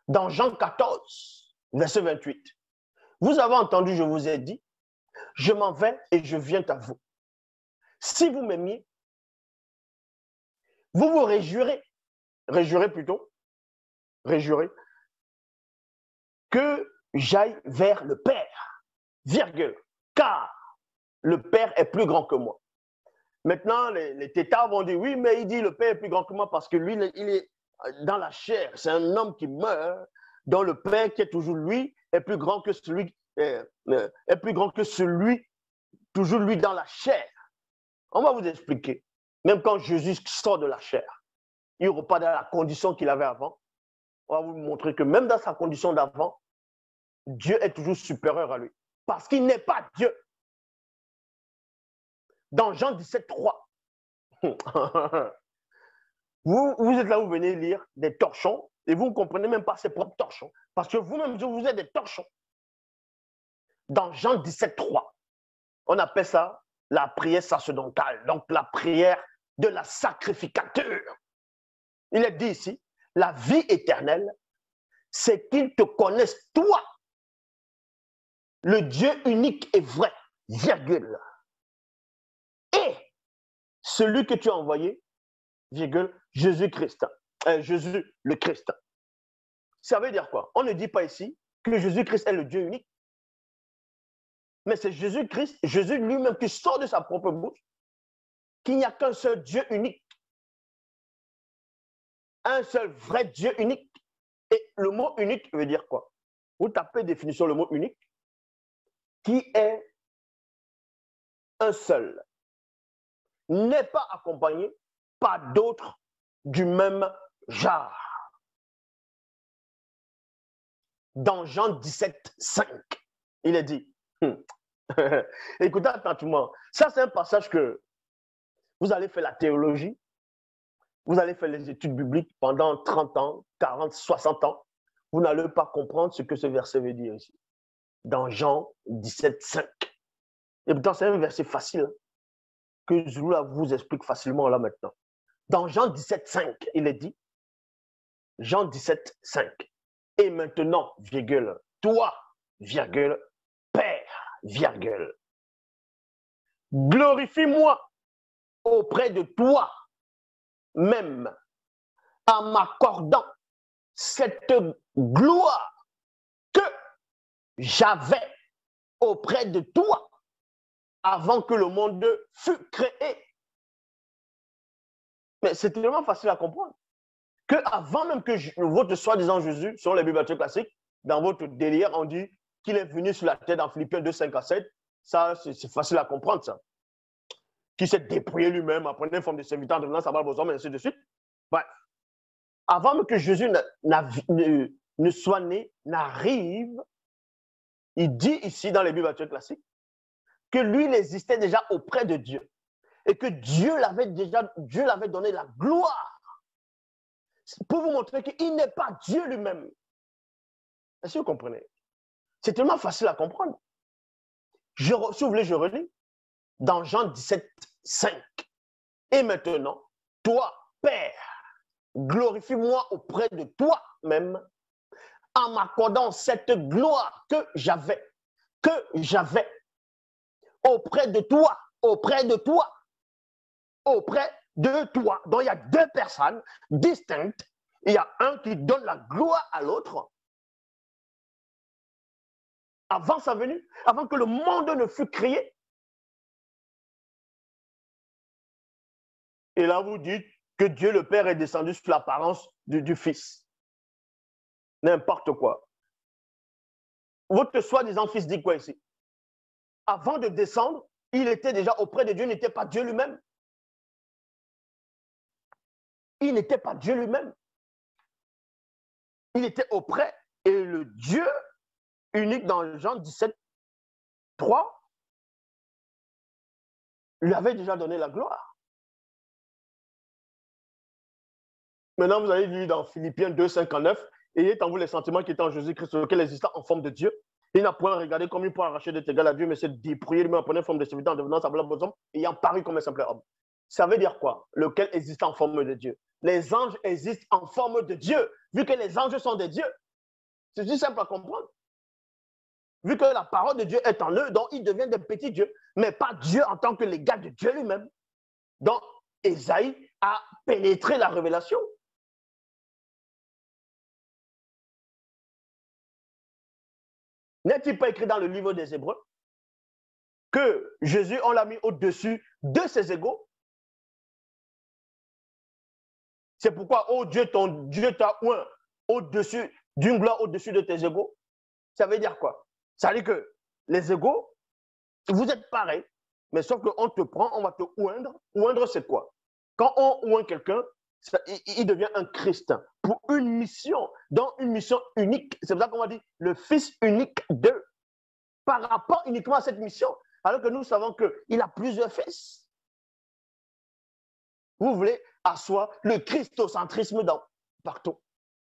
Dans Jean 14, verset 28. Vous avez entendu, je vous ai dit, je m'en vais et je viens à vous. Si vous m'aimiez, vous vous réjouirez que j'aille vers le Père, virgule, car le Père est plus grand que moi. Maintenant, les tétards vont dire, oui, mais il dit le Père est plus grand que moi parce que lui, il est dans la chair. C'est un homme qui meurt, dont le Père qui est toujours lui est plus grand que celui, toujours lui dans la chair. On va vous expliquer. Même quand Jésus sort de la chair, il ne repart pas dans la condition qu'il avait avant. On va vous montrer que même dans sa condition d'avant, Dieu est toujours supérieur à lui. Parce qu'il n'est pas Dieu. Dans Jean 17, 3, vous êtes là, vous venez lire des torchons et vous ne comprenez même pas ses propres torchons. Parce que vous-même, vous êtes des torchons. Dans Jean 17, 3, on appelle ça la prière sacerdotale, donc la prière de la sacrificature. Il est dit ici, la vie éternelle, c'est qu'ils te connaissent, toi, le Dieu unique et vrai, virgule. Et celui que tu as envoyé, virgule, Jésus-Christ, Jésus le Christ. Ça veut dire quoi? On ne dit pas ici que Jésus-Christ est le Dieu unique, mais c'est Jésus-Christ, Jésus lui-même qui sort de sa propre bouche, qu'il n'y a qu'un seul Dieu unique, un seul vrai Dieu unique. Et le mot unique veut dire quoi? Vous tapez définition le mot unique, qui est un seul, n'est pas accompagné par d'autres du même genre. Dans Jean 17, 5, il est dit, écoutez attentivement, ça c'est un passage que vous allez faire la théologie, vous allez faire les études bibliques pendant 30 ans, 40, 60 ans, vous n'allez pas comprendre ce que ce verset veut dire ici. Dans Jean 17, 5. Et pourtant, c'est un verset facile que je vous explique facilement là maintenant. Dans Jean 17, 5, il est dit, Jean 17, 5, et maintenant, virgule, toi, virgule, Père, virgule, glorifie-moi auprès de toi même en m'accordant cette gloire que j'avais auprès de toi avant que le monde fût créé. Mais c'est tellement facile à comprendre que avant même que votre soi-disant Jésus, selon les bibliothèques classiques, dans votre délire, on dit qu'il est venu sur la terre dans Philippiens 2, 5 à 7. Ça, c'est facile à comprendre, ça. Qui s'est dépouillé lui-même, en prenant une forme de serviteur, en devenant semblable aux hommes, et ainsi de suite. Bref. Avant même que Jésus ne soit né, n'arrive, il dit ici dans les bibliothèques classiques que lui, il existait déjà auprès de Dieu et que Dieu l'avait donné la gloire pour vous montrer qu'il n'est pas Dieu lui-même. Est-ce que vous comprenez? C'est tellement facile à comprendre. Si vous voulez, je relis. Dans Jean 17, 5. Et maintenant, toi, Père, glorifie-moi auprès de toi-même en m'accordant cette gloire que j'avais auprès de toi. Donc, il y a deux personnes distinctes. Il y a un qui donne la gloire à l'autre. Avant sa venue, avant que le monde ne fût créé. Et là, vous dites que Dieu le Père est descendu sous l'apparence du Fils. N'importe quoi. Votre soi-disant Fils dit quoi ici? Avant de descendre, il était déjà auprès de Dieu, il n'était pas Dieu lui-même. Il n'était pas Dieu lui-même. Il était auprès, et le Dieu unique dans Jean 17, 3, lui avait déjà donné la gloire. Maintenant, vous allez lire dans Philippiens 2, 59, ayez en vous les sentiments qui étaient en Jésus-Christ, lequel existant en forme de Dieu. Il n'a point regardé comme il pourrait arracher d'être égal à Dieu, mais s'est dépouillé lui-même en prenant forme de serviteur en devenant semblable aux hommes, ayant paru comme un simple homme. Ça veut dire quoi? Lequel existe en forme de Dieu. Les anges existent en forme de Dieu, vu que les anges sont des dieux. C'est si simple à comprendre. Vu que la parole de Dieu est en eux, donc ils deviennent des petits dieux, mais pas Dieu en tant que l'égal de Dieu lui-même. Donc, Ésaïe a pénétré la révélation. N'est-il pas écrit dans le livre des Hébreux que Jésus, on l'a mis au-dessus de ses égaux? C'est pourquoi, oh Dieu, ton Dieu t'a oint au-dessus d'une gloire au-dessus de tes égaux. Ça veut dire quoi? Ça veut dire que les égaux, vous êtes pareils, mais sauf qu'on te prend, on va te oindre. Oindre, c'est quoi? Quand on oint quelqu'un, il devient un Christ pour une mission, dans une mission unique. C'est pour ça qu'on va dire le Fils unique d'eux, par rapport uniquement à cette mission, alors que nous savons qu'il a plusieurs fils. Vous voulez asseoir le christocentrisme partout.